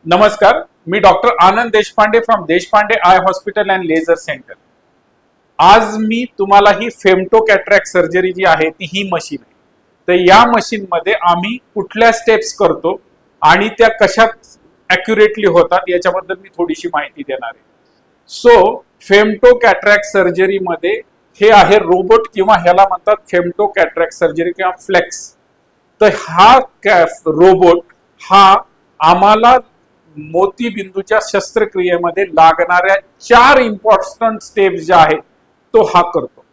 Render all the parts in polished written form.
नमस्कार, मी doctor Anand Deshpande from Deshpande eye hospital and laser centre. आज मी तुम्हाला ही फेमटो कॅटरॅक्ट सर्जरी जी आहे ती ही मशीन आहे. तर या मशीन मध्ये आम्ही कुठल्या स्टेप्स करतो आणि त्या कशात ॲक्युरेटली होतात याच्याबद्दल मी थोडीशी माहिती देणार आहे. सो फेमटो कॅटरॅक्ट सर्जरी मध्ये हे आहे रोबोट किंवा ह्याला म्हणतात फेमटो कॅटरॅक्ट सर्जरी किंवा फ्लेक्स. तर हा रोबोट हा आम्हाला मोतीबिंदूच्या शस्त्रक्रियेमध्ये लागणाऱ्या 4 इम्पॉर्टंट स्टेप्स ज्या आहेत तो हा करतो.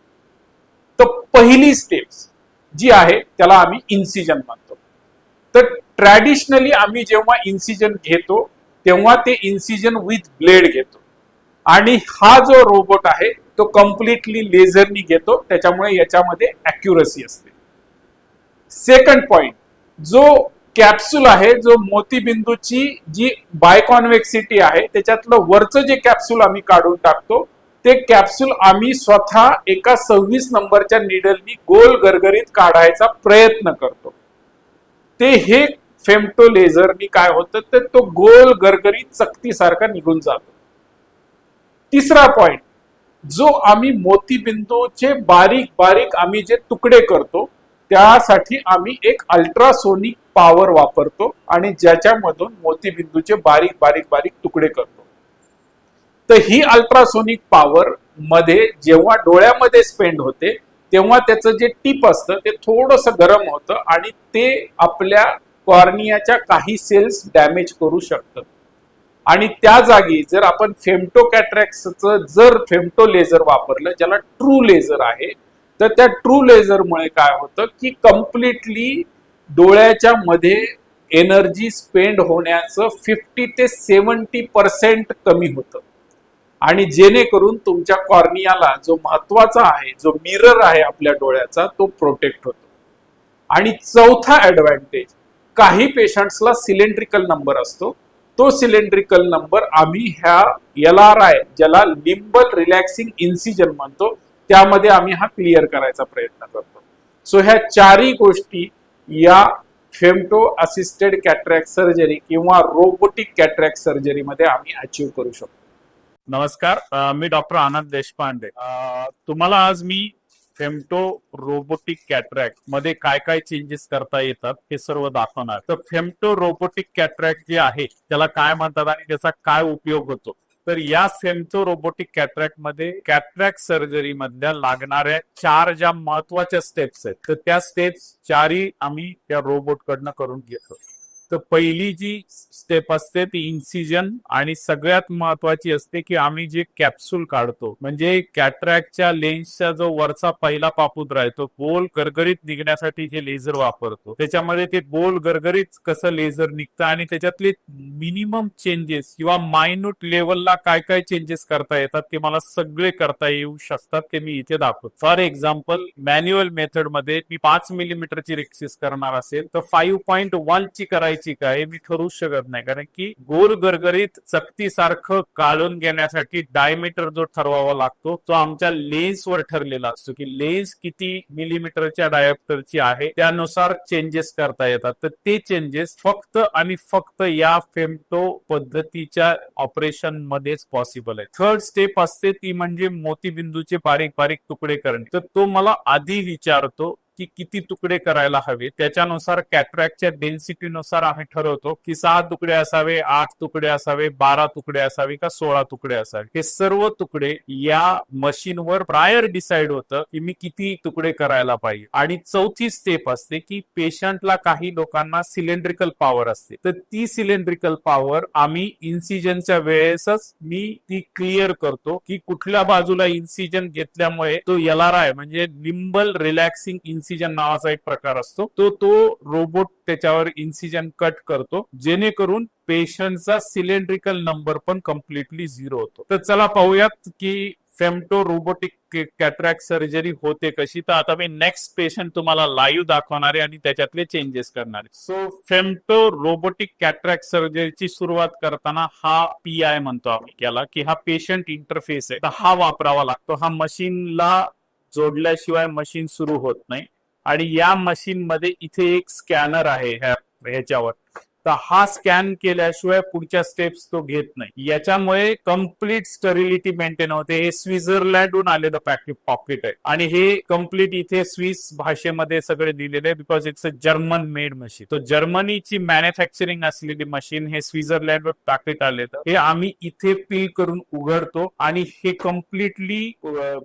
तर पहिली स्टेप्स जी आहे त्याला आम्ही इन्सिजन म्हणतो. तर ट्रॅडिशनली आम्ही जेव्हा इन्सिजन घेतो तेव्हा ते इन्सिजन विथ ब्लेड घेतो आणि हा जो रोबोट आहे तो कम्प्लिटली लेझरनी घेतो, त्याच्यामुळे याच्यामध्ये ॲक्युरसी असते. सेकंड पॉइंट, जो कॅप्सूल आहे, जो मोतीबिंदूची जी बायकॉन्व्हेक्सिटी आहे त्याच्यातलं वरचं जे कॅप्सूल आम्ही काढून टाकतो ते कॅप्सूल आम्ही स्वतः एका 26 नंबरच्या निडलनी गोल गरगरीत काढायचा प्रयत्न करतो. ते हे फेमटो लेझरनी काय होतं तर तो गोल गरगरीत चकतीसारखा निघून जातो. तिसरा पॉइंट, जो आम्ही मोतीबिंदूचे बारीक बारीक आम्ही जे तुकडे करतो त्यासाठी आम्ही एक अल्ट्रासोनिक पॉवर वापरतो आणि ज्याच्यामधून मोतीबिंदूचे बारीक बारीक बारीक तुकडे करतो. तर ही अल्ट्रासोनिक पॉवर मध्ये जेव्हा डोळ्यामध्ये स्पेंड होते तेव्हा त्याचं जे टिप असतं ते थोडंसं गरम होतं आणि ते आपल्या कॉर्नियाच्या काही सेल्स डॅमेज करू शकतं. आणि त्या जागी जर आपण फेमटो कॅटरॅक्टचं जर फेमटो लेझर वापरलं, ज्याला ट्रू लेझर आहे, तर त्या ट्रू लेझरमुळे काय होतं की कम्प्लिटली डोळ्याच्या मध्ये एनर्जी स्पेंड होण्याचं 50 ते 70% कमी होतं आणि जेणेकरून तुमच्या कॉर्नियाला जो महत्वाचा आहे, जो मिरर आहे आपल्या डोळ्याचा, तो प्रोटेक्ट होतो. आणि चौथा ऍडव्हान्टेज, काही पेशंट्सला सिलेंड्रिकल नंबर असतो. तो सिलेंड्रिकल नंबर आम्ही ह्या LRI, ज्याला लिंबल रिलॅक्सिंग इन्सिजन म्हणतो, त्यामध्ये आम्ही हा क्लिअर करायचा प्रयत्न करतो. सो ह्या 4ही गोष्टी या फेमटो असिस्टेड कॅटरॅक्ट सर्जरी किंवा रोबोटिक कॅटरॅक्ट सर्जरी मध्ये आम्ही अचीव करू शकतो. नमस्कार, मी डॉक्टर आनंद देशपांडे. तुम्हाला आज मी फेमटो रोबोटिक कॅटरॅक्ट मध्ये काय काय चेंजेस करता येतात हे सर्व दाखवणार. तर फेमटो रोबोटिक कॅटरॅक्ट जे आहे त्याला काय म्हणतात आणि त्याचा काय उपयोग होतो. तर या फेमटो रोबोटिक कॅटरॅक्ट मध्ये कॅटरॅक्ट सर्जरी मधल्या लागणाऱ्या 4 ज्या महत्वाच्या स्टेप्स आहेत तर त्या स्टेप्स 4ही आम्ही त्या रोबोट कडनं करून घेतो. तर पहिली जी स्टेप असते ती इन्सिजन आणि सगळ्यात महत्वाची असते की आम्ही जे कॅप्सूल काढतो, म्हणजे कॅटरॅक्टच्या लेन्सचा जो वरचा पहिला पापुद्रा आहे तो गोल गरगरीत निघण्यासाठी हे लेझर वापरतो. त्याच्यामध्ये ते गोल गरगरीत कसं लेझर निघतं आणि त्याच्यातले मिनिमम चेंजेस किंवा मायन्यूट लेवलला काय काय चेंजेस करता येतात ते मला सगळे करता येऊ शकतात, ते मी इथे दाखवतो. फॉर एक्झाम्पल, मॅन्युअल मेथड मध्ये मी 5 मिलीमीटरची रेक्सिस करणार असेल तर 5.1 ची करायची काय मी ठरवू शकत नाही, कारण की गोल गरगरीत चकतीसारखं काढून घेण्यासाठी डायमीटर जो ठरवावा लागतो तो आमच्या लेन्सवर ठरलेला असतो की लेन्स किती मिलीमीटरच्या डायमीटरची आहे त्यानुसार चेंजेस करता येतात. तर ते चेंजेस फक्त आणि फक्त या फेमटो पद्धतीच्या ऑपरेशन मध्येच पॉसिबल आहे. थर्ड स्टेप असते ती म्हणजे मोतीबिंदूचे बारीक बारीक तुकडे करणे. तर तो मला आधी विचारतो की किती तुकडे करायला हवे, त्याच्यानुसार कॅटरॅक्टच्या डेन्सिटीनुसार आम्ही ठरवतो की 6 तुकडे असावे, 8 तुकडे असावे, 12 तुकडे असावे का 16 तुकडे असावे. हे सर्व तुकडे या मशीनवर प्रायर डिसाइड होतं की मी किती तुकडे करायला पाहिजे. आणि चौथी स्टेप असते की पेशंटला काही लोकांना सिलेंड्रिकल पॉवर असते, तर ती सिलेंड्रिकल पॉवर आम्ही इन्सिजनच्या वेळेसच मी ती क्लिअर करतो की कुठल्या बाजूला इन्सिजन घेतल्यामुळे तो LRI म्हणजे लिंबल रिलॅक्सिंग इन्सिजन नावाचा एक प्रकार असतो, तो रोबोट त्याच्यावर इन्सिजन कट करतो, जेणेकरून पेशंटचा सिलेंड्रिकल नंबर पण कम्प्लिटली 0 होतो. तर चला पाहूयात की फेमटो रोबोटिक कॅटरॅक्ट सर्जरी होते कशी. तर आता मी नेक्स्ट पेशंट तुम्हाला लाईव्ह दाखवणार आहे आणि त्याच्यातले चेंजेस करणार आहे. सो फेमटो रोबोटिक कॅटरॅक्ट सर्जरीची सुरुवात करताना हा PI म्हणतो आम्ही याला, की हा पेशंट इंटरफेस आहे, तर हा वापरावा लागतो. हा मशीनला जोडल्याशिवाय मशीन सुरू होत नाही. आणि या मशीन मध्ये इथे एक स्कॅनर आहे ह्याच्यावर, तर हा स्कॅन केल्याशिवाय पुढच्या स्टेप्स तो घेत नाही. याच्यामुळे कम्प्लीट स्टरिलिटी मेंटेन होते. हे स्वित्झर्लंडहून आलेलं पॉकेट आहे आणि हे कम्प्लीट इथे स्विस भाषेमध्ये सगळे दिलेले आहे, because it's a German made machine. तो जर्मनीची मॅन्युफॅक्चरिंग असलेली मशीन हे स्वित्झर्लंडवर पॅकेट आलेलं. हे आम्ही इथे पील करून उघडतो आणि हे कम्प्लिटली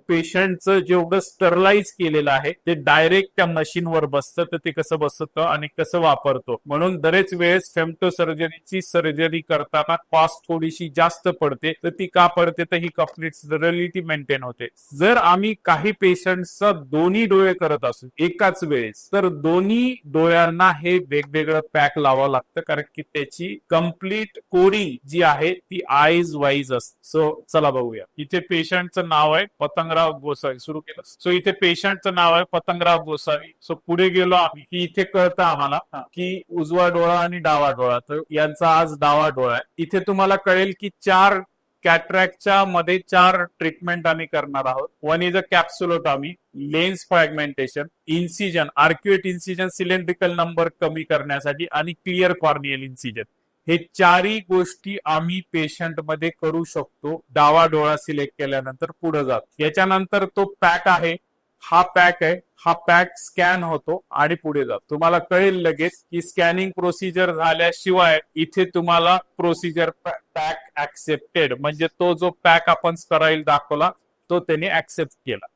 पेशंटचं जेवढं स्टरलाइज केलेलं आहे ते डायरेक्ट त्या मशीनवर बसतं. तर ते कसं बसतं आणि कसं वापरतो, म्हणून बरेच वेळेस फेमटो सर्जरीची सर्जरी करताना कॉस्ट थोडीशी जास्त पडते. तर ती का पडते, तर ही कम्प्लीट स्टरिलिटी मेंटेन होते. जर आम्ही काही पेशंटचा दोन्ही डोळे करत असू एकाच वेळेस, तर दोन्ही डोळ्यांना हे वेगवेगळं पॅक लावावं लागतं, कारण की त्याची कम्प्लीट कोडिंग जी आहे ती आईज वाईज असते. सो चला बघूया. इथे पेशंटचं नाव आहे पतंगराव गोसावी. सुरू केलं. सो इथे पेशंटचं नाव आहे पतंगराव गोसावी. सो पुढे गेलो आम्ही की इथे कळतं आम्हाला की उजवा डोळा आणि डावा डोळा. तर यांचा आज डावा डोळा आहे. इथे तुम्हाला कळेल की 4 कॅट्रॅक्टच्या मध्ये 4 ट्रीटमेंट आम्ही करणार आहोत. One is a capsulotomy, lens fragmentation, incision, arcuate incision cylindrical number कमी करण्यासाठी आणि क्लिअर कॉर्नियल इन्सिजन. हे 4ही गोष्टी आम्ही पेशंट मध्ये करू शकतो डावा डोळा सिलेक्ट केल्यानंतर. पुढे जात याच्यानंतर तो पॅक आहे, हा पॅक आहे, हा पॅक स्कॅन होतो आणि पुढे जातो. तुम्हाला कळेल लगेच की स्कॅनिंग प्रोसिजर झाल्याशिवाय इथे तुम्हाला प्रोसिजर पॅक ऍक्सेप्टेड, म्हणजे तो जो पॅक आपण करायला दाखवला तो त्याने ऍक्सेप्ट केला.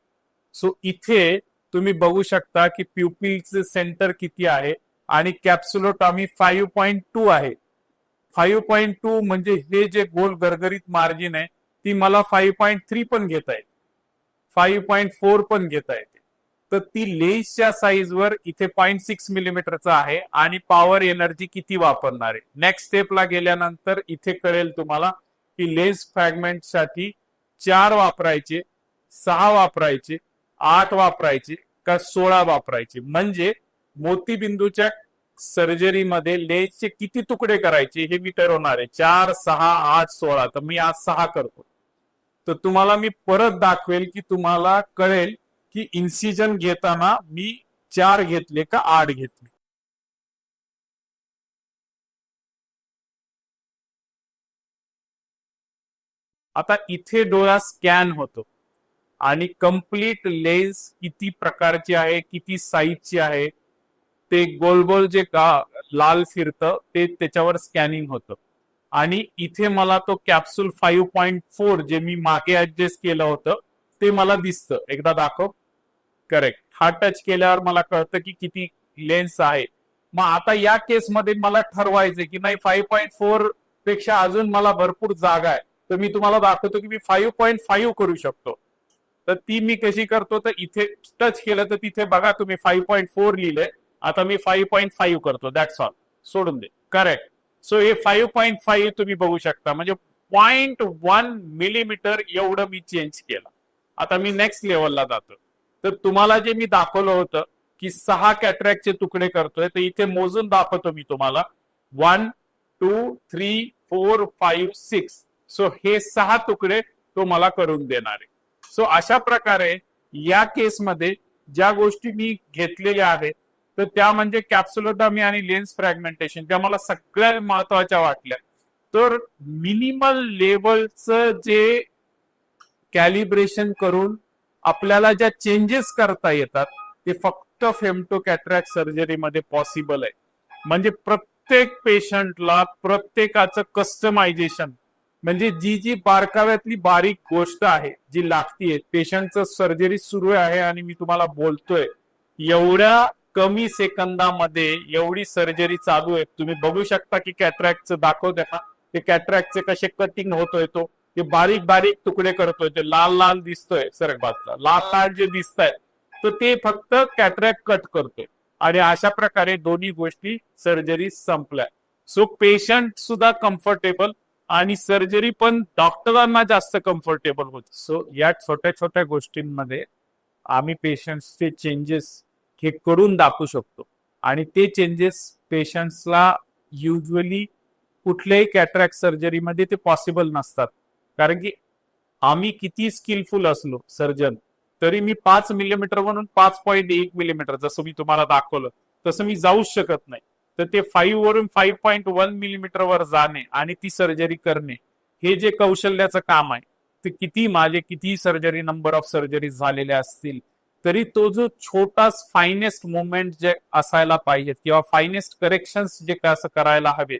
सो इथे तुम्ही बघू शकता की प्युपिलचे सेंटर किती आहे आणि कॅप्सुलोटॉमी 5.2 आहे. 5.2 म्हणजे हे जे गोल गरगरीत मार्जिन आहे ती मला 5.3 पण घेता येते, 5.4 पण घेता येते. तर ती लेन्सच्या साईजवर इथे 0.6 मिलीमीटरचा आहे आणि पॉवर एनर्जी किती वापरणार आहे. नेक्स्ट स्टेपला गेल्यानंतर इथे कळेल तुम्हाला की लेन्स फ्रॅगमेंट साठी 4 वापरायचे, 6 वापरायचे, 8 वापरायचे का 16 वापरायचे, म्हणजे मोतीबिंदूच्या सर्जरीमध्ये लेन्सचे किती तुकडे करायचे हे मी ठरवणार आहे. 4, 6, 8, 16. तर मी आज 6 करतो. तर तुम्हाला मी परत दाखवेल की तुम्हाला कळेल की इन्सिजन घेताना मी 4 घेतले का 8 घेतले. आता इथे डोळा स्कॅन होतो आणि कम्प्लीट लेन्स किती प्रकारची आहे, किती साईजची आहे, ते गोल गोल जे लाल फिरतं ते त्याच्यावर स्कॅनिंग होतं. आणि इथे मला तो कॅप्सूल 5.4 जे मी मागे ऍडजस्ट केलं होतं ते मला दिसतं. एकदा दाखव. करेक्ट. हा टच केल्यावर मला कळतं की किती लेन्स आहे. मग आता या केसमध्ये मला ठरवायचं की नाही 5.4 पेक्षा अजून मला भरपूर जागा आहे, तर मी तुम्हाला दाखवतो की मी 5.5 करू शकतो. तर ती मी कशी करतो, तर इथे टच केलं तर तिथे बघा तुम्ही 5.4 लिहिलंय. आता मी 5.5 करतो. That's all. सोडून दे. करेक्ट. सो हे 5.5 तुम्ही बघू शकता, म्हणजे 0.1 मिलीमीटर एवढं मी चेंज केलं. आता मी नेक्स्ट लेवलला जातो. तर तुम्हाला जे मी दाखवलं होतं की 6 कॅटरॅक्टचे तुकडे करतोय, तर इथे मोजून दाखवतो मी तुम्हाला. 1, 2, 3, 4, 5, 6. सो हे 6 तुकडे तो मला करून देणार आहे. सो अशा प्रकारे या केसमध्ये ज्या गोष्टी मी घेतलेल्या आहेत तर त्या म्हणजे कॅप्सुलोटॉमी आणि लेन्स फ्रॅगमेंटेशन, ज्या मला सगळ्यात महत्वाच्या वाटल्या. तर मिनिमल लेवलचं जे कॅलिब्रेशन करून आपल्याला ज्या चेंजेस करता येतात ते फक्त फेमटो कॅटरॅक्ट सर्जरीमध्ये पॉसिबल आहे. म्हणजे प्रत्येक पेशंटला प्रत्येकाचं कस्टमायझेशन, म्हणजे जी जी बारकाव्यातली बारीक गोष्ट आहे जी लागतीये. पेशंटचं सर्जरी सुरू आहे आणि मी तुम्हाला बोलतोय एवढ्या कमी सेकंदामध्ये एवढी सर्जरी चालू आहे. तुम्ही बघू शकता की कॅटरॅक्टचं दाखवते ना, ते कॅटरॅक्टचे कसे कटिंग होतोय, तो ते बारीक बारीक तुकडे करतोय, ते लाल लाल दिसतोय सरक बाजूला, लाल लाल जे दिसत आहेत तर ते फक्त कॅटरॅक्ट कट करतोय. आणि अशा प्रकारे दोन्ही गोष्टी सर्जरी संपल्या. सो पेशंट सुद्धा कम्फर्टेबल आणि सर्जरी पण डॉक्टरांना जास्त कम्फर्टेबल होत. सो या छोट्या छोट्या गोष्टींमध्ये आम्ही पेशंट्सचे चेंजेस हे करून दाखवू शकतो आणि ते चेंजेस पेशंट्सला युजली कुठल्याही कॅटरॅक्ट सर्जरीमध्ये ते पॉसिबल नसतात. कारण की आम्ही किती स्किलफुल असलो सर्जन तरी मी 5 मिलीमीटर म्हणून 5.1 मिलीमीटर जसं मी तुम्हाला दाखवलं तसं मी जाऊच शकत नाही. तर ते 5 वरून 5.1 मिलीमीटर वर जाणे आणि ती सर्जरी करणे हे जे कौशल्याचं काम आहे ते किती सर्जरी नंबर ऑफ सर्जरी झालेल्या असतील तरी तो जो छोटा फायनेस्ट मुवमेंट जे असायला पाहिजेत किंवा फायनेस्ट करेक्शन्स जे कसं करायला हवे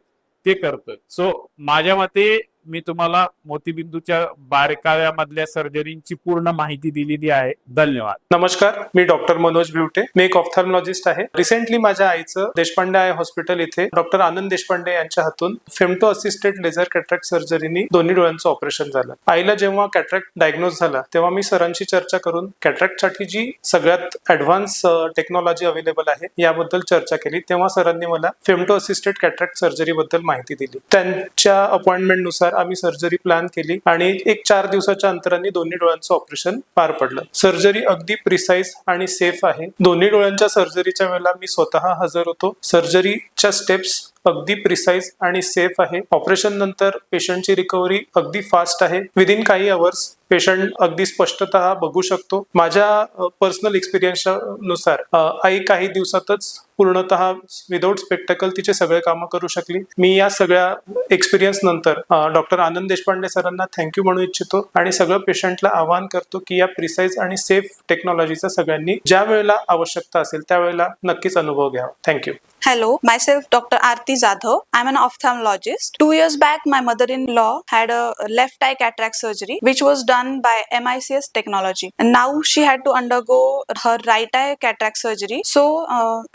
ते करतोय. सो माझ्या मते मी तुम्हाला मोतीबिंदूच्या बारकाव्यामधल्या सर्जरींची पूर्ण माहिती दिलेली आहे. धन्यवाद. नमस्कार, मी डॉक्टर मनोज बिवटे. मी एक ऑप्थॅल्मॉलॉजिस्ट आहे. रिसेंटली माझ्या आईचं देशपांडे आय हॉस्पिटल इथे डॉक्टर आनंद देशपांडे यांच्या हातून फेमटो असिस्टेड लेझर कॅटरॅक्ट सर्जरीनी दोन्ही डोळ्यांचं ऑपरेशन झालं. आईला जेव्हा कॅटरॅक्ट डायग्नोज झाला तेव्हा मी सरांशी चर्चा करून कॅटरॅक्टसाठी जी सगळ्यात ऍडव्हान्स टेक्नॉलॉजी अवेलेबल आहे याबद्दल चर्चा केली. तेव्हा सरांनी मला फेमटो असिस्टेड कॅटरॅक्ट सर्जरी बद्दल माहिती दिली. त्यांच्या अपॉइंटमेंट नुसार आम्ही सर्जरी प्लॅन केली आणि एक 4 दिवसाच्या अंतराने दोन्ही डोळ्यांचं ऑपरेशन पार पडलं. सर्जरी अगदी प्रिसाइज आणि सेफ आहे. दोन्ही डोळ्यांच्या सर्जरीच्या वेळेला मी स्वतः हजर होतो. सर्जरीच्या स्टेप्स अगदी प्रिसाइज आणि सेफ आहे. ऑपरेशन नंतर पेशंटची रिकव्हरी अगदी फास्ट आहे. विदिन काही अवर्स पेशंट अगदी स्पष्टतः बघू शकतो. माझ्या पर्सनल एक्सपिरियन्स नुसार आई काही दिवसातच पूर्णतः विदाउट स्पेक्टकल तिचे सगळे कामं करू शकली. मी या सगळ्या एक्सपिरियन्स नंतर डॉक्टर आनंद देशपांडे सरांना थँक्यू म्हणू इच्छितो आणि सगळं पेशंटला आवाहन करतो की या प्रिसाइज आणि सेफ टेक्नॉलॉजीचा सगळ्यांनी ज्या वेळेला आवश्यकता असेल त्यावेळेला नक्कीच अनुभव घ्यावा. Thank you. Hello, myself Dr. Aarti Jadhav. I'm an ophthalmologist. 2 years back, my mother-in-law had a left eye cataract surgery, which was done by MICS technology. And now she had to undergo her right eye cataract surgery. So,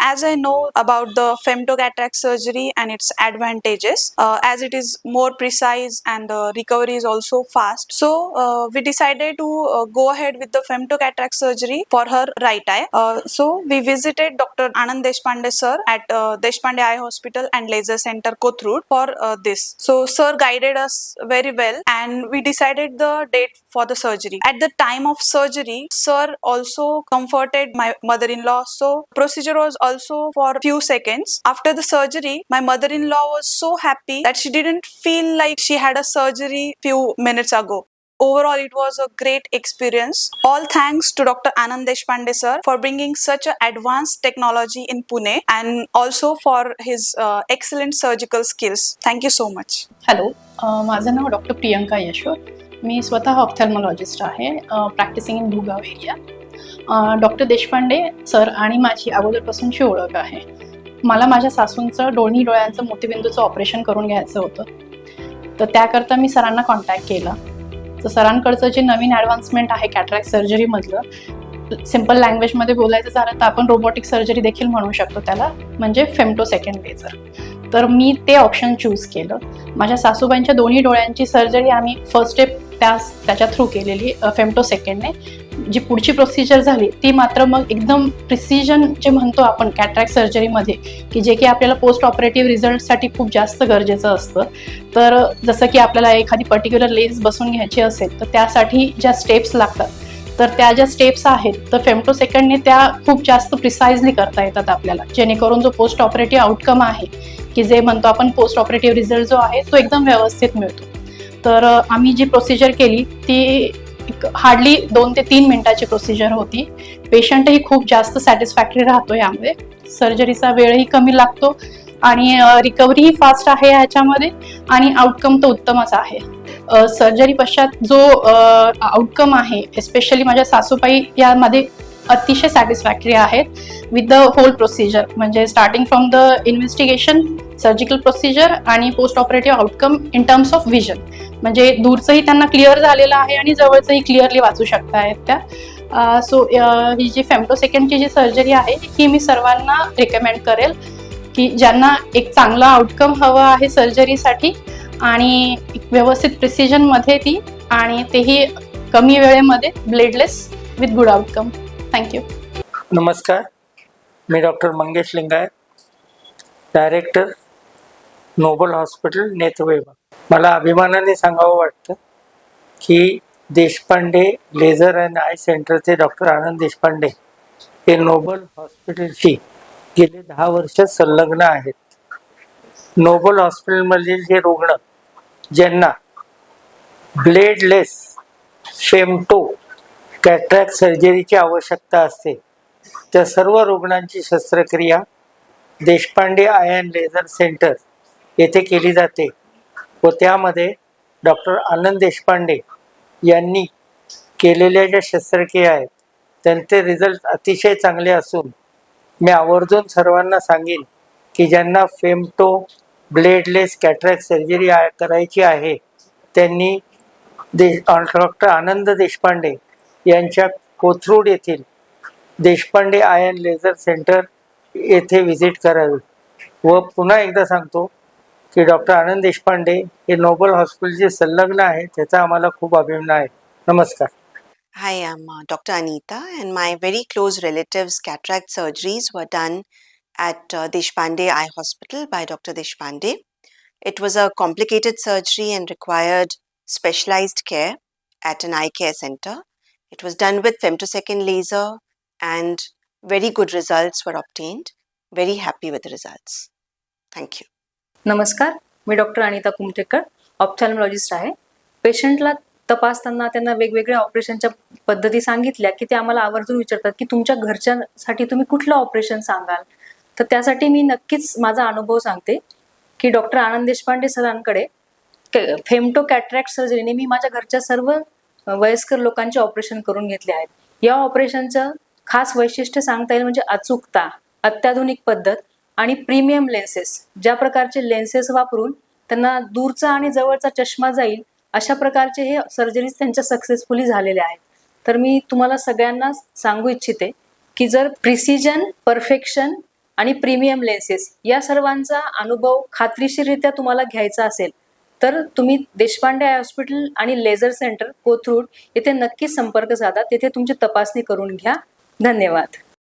as I know about the femto cataract surgery and its advantages, as it is more precise and the recovery is also fast. So, we decided to go ahead with the femto cataract surgery for her right eye. So, we visited Dr. Anand Deshpande sir at Deshpande Eye Hospital and Laser Center Kothurud for this. So sir guided us very well and we decided the date for the surgery. At the time of surgery, sir also comforted my mother-in-law. So procedure was also for few seconds. After the surgery, my mother-in-law was so happy that she didn't feel like she had a surgery few minutes ago. Overall, it was a great experience. All thanks to Dr. Anand Deshpande sir for bringing such an advanced technology in Pune and also for his excellent surgical skills. Thank you so much. Hello, माझं नाव doctor Priyanka Yashwar. मी स्वतः ophthalmologist आहे, practising in Bhugaon area. Doctor Deshpande sir आणि माझी अगोदरपासूनची ओळख आहे. मला माझ्या सासूंचं दोन्ही डोळ्यांचं मोतीबिंदूचं ऑपरेशन करून घ्यायचं होतं, तर त्याकरता मी सरांना कॉन्टॅक्ट केला. तर सरांकडचं जे नवीन ॲडव्हान्समेंट आहे कॅटरॅक्ट सर्जरीमधलं, सिम्पल लँग्वेजमध्ये बोलायचं झालं तर आपण रोबोटिक सर्जरी देखील म्हणू शकतो त्याला, म्हणजे फेमटो सेकंड लेझर. तर मी ते ऑप्शन चूज केलं. माझ्या सासूबाईंच्या दोन्ही डोळ्यांची सर्जरी आम्ही फर्स्ट स्टेप त्याच्या थ्रू केलेली फेमटो सेकंडने. जी पुढची प्रोसिजर झाली ती मात्र मग एकदम प्रिसिजन जे म्हणतो आपण कॅटरॅक्ट सर्जरीमध्ये, की जे की आपल्याला पोस्ट ऑपरेटिव्ह रिझल्टसाठी खूप जास्त गरजेचं असतं. तर जसं की आपल्याला एखादी पर्टिक्युलर लेन्स बसून घ्यायची असेल तर त्यासाठी ज्या स्टेप्स लागतात, तर त्या ज्या स्टेप्स आहेत तर फेमटो सेकंडने त्या खूप जास्त प्रिसाइजली करता येतात आपल्याला, जेणेकरून जो पोस्ट ऑपरेटिव्ह आउटकम आहे, की जे म्हणतो आपण पोस्ट ऑपरेटिव्ह रिझल्ट जो आहे तो एकदम व्यवस्थित मिळतो. तर आम्ही जी प्रोसिजर केली ती हार्डली 2 ते 3 मिनिटाची प्रोसिजर होती. पेशंटही खूप जास्त सॅटिस्फॅक्टरी राहतो यामुळे. सर्जरीचा वेळही कमी लागतो आणि रिकव्हरीही फास्ट आहे ह्याच्यामध्ये आणि आउटकम तर उत्तमच आहे. सर्जरी पश्चात जो आउटकम आहे, एस्पेशली माझ्या सासूबाई यामध्ये अतिशय सॅटिस्फॅक्टरी आहेत विथ द होल प्रोसिजर, म्हणजे starting from the investigation, surgical procedure आणि post operative outcome in terms of vision. म्हणजे दूरचंही त्यांना क्लिअर झालेलं आहे आणि जवळचंही क्लिअरली वाचू शकतायत त्या. सो ही जी फेमटो सेकंडची जी सर्जरी आहे ही मी सर्वांना रिकमेंड करेल, की ज्यांना एक चांगला आउटकम हवं आहे सर्जरीसाठी आणि व्यवस्थित प्रिसिजनमध्ये ती, आणि तेही कमी वेळेमध्ये, bladeless with good outcome. Thank you. नमस्कार, मी doctor Mangesh Lingayat, director noble hospital नेत्रविभाग. मला अभिमानाने सांगावं वाटतं की देशपांडे लेझर अँड आय सेंटरचे डॉक्टर आनंद देशपांडे हे नोबल हॉस्पिटलशी गेले 10 वर्ष संलग्न आहेत. नोबल हॉस्पिटलमधील जे रुग्ण ज्यांना ब्लेडलेस फेमटो कॅटरॅक्ट सर्जरीची आवश्यकता असते त्या सर्व रुग्णांची शस्त्रक्रिया Deshpande I and laser centre येथे केली जाते व त्यामध्ये डॉक्टर आनंद देशपांडे यांनी केलेल्या ज्या शस्त्रक्रिया आहेत त्यांचे रिझल्ट अतिशय चांगले असून मी आवर्जून सर्वांना सांगेन की ज्यांना फेमटो ब्लेडलेस कॅटरॅक्ट सर्जरी करायची आहे त्यांनी डॉक्टर आनंद देशपांडे यांच्या कोथरूड येथील Deshpande I and laser centre येथे व्हिजिट करावी. व पुन्हा एकदा सांगतो की डॉक्टर आनंद देशपांडे हे नोबल हॉस्पिटलचे संलग्न आहे, त्याचा आम्हाला खूप अभिमान आहे. नमस्कार. Hi, I'm Dr. Anita, and my very close relatives' cataract surgeries were done at Deshpande Eye Hospital by Dr. Deshpande. It was a complicated surgery and required specialized care at an eye care center. It was done with femtosecond laser, and very good results were obtained. Very happy with the results. Thank you. नमस्कार, मी doctor Anita Kumthekar, ऑप्थॅल्मॉलॉजिस्ट आहे. पेशंटला तपासताना त्यांना वेगवेगळ्या ऑपरेशनच्या पद्धती सांगितल्या की ते आम्हाला आवर्जून विचारतात की तुमच्या घरच्यासाठी तुम्ही कुठलं ऑपरेशन सांगाल. तर त्यासाठी मी नक्कीच माझा अनुभव सांगते की doctor Anand Deshpande सरांकडे femto cataract सर्जरीने मी माझ्या घरच्या सर्व वयस्कर लोकांचे ऑपरेशन करून घेतले आहेत. या ऑपरेशनचं खास वैशिष्ट्य सांगता येईल म्हणजे अचूकता, अत्याधुनिक पद्धत आणि प्रीमियम लेन्सेस. ज्या प्रकारचे लेन्सेस वापरून त्यांना दूरचा आणि जवळचा चष्मा जाईल अशा प्रकारचे हे सर्जरीज त्यांच्या सक्सेसफुली झालेल्या आहेत. तर मी तुम्हाला सगळ्यांना सांगू इच्छिते की जर प्रिसिजन, परफेक्शन आणि प्रीमियम लेन्सेस या सर्वांचा अनुभव खात्रीशीररित्या तुम्हाला घ्यायचा असेल तर तुम्ही देशपांडे आय हॉस्पिटल आणि लेझर सेंटर कोथरूड येथे नक्की संपर्क साधा. तेथे तुमची तपासणी करून घ्या. धन्यवाद.